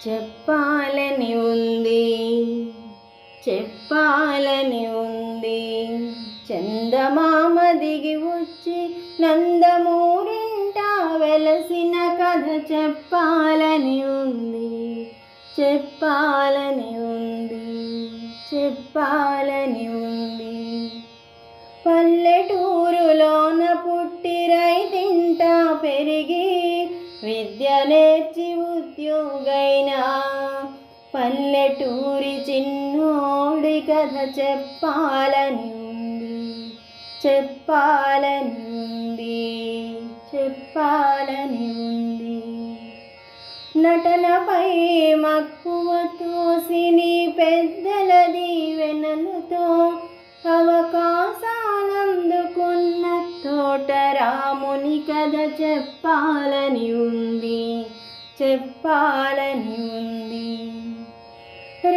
చెప్పాలని ఉంది, చెప్పాలని ఉంది. చందమామ దిగి వచ్చి నందమూరింట వెలసిన కథ చెప్పాలని ఉంది, చెప్పాలని ఉంది, చెప్పాలని ఉంది. పల్లెటూరులోన పుట్టి రైతింట పెరిగి విద్య నేర్చి ఉద్యోగైనా పల్లెటూరి చిన్నోడి కథ చెప్పాలని ఉంది, చెప్పాలని ఉంది, చెప్పాలని ఉంది. నటనపై మక్కువ తోసిని పెద్దల దీవెనలతో అవకాశాలందుకున్న తోటరాముని కథ చెప్పాలని ఉంది, చెప్పాలని ఉంది.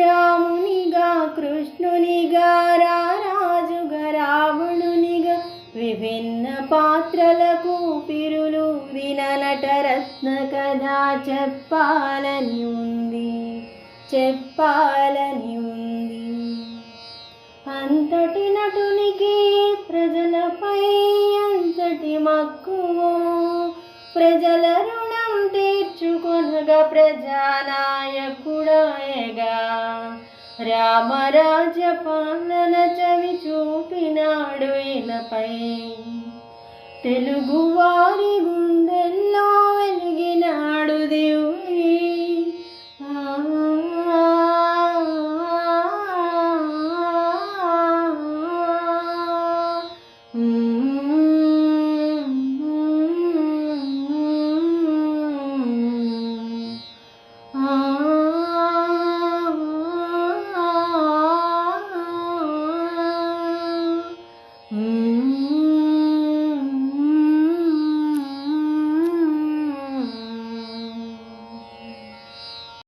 రామునిగా కృష్ణునిగా రారాజుగా రావణునిగా విభిన్న పాత్రలకు పిరులూదిన నటరత్న కథ చెప్పాలని ఉంది, చెప్పాలని ఉంది. అంతటి నటునికి ప్రజలపై అంతటి మక్కువ, ప్రజల రుణం తీర్చుకొనగా ప్రజానాయకుడాయగా రామరాజ్య పాలన చవి చూపినాడు ఇలపై. తెలుగు వారి గుండెల్లో వెలిగినాడు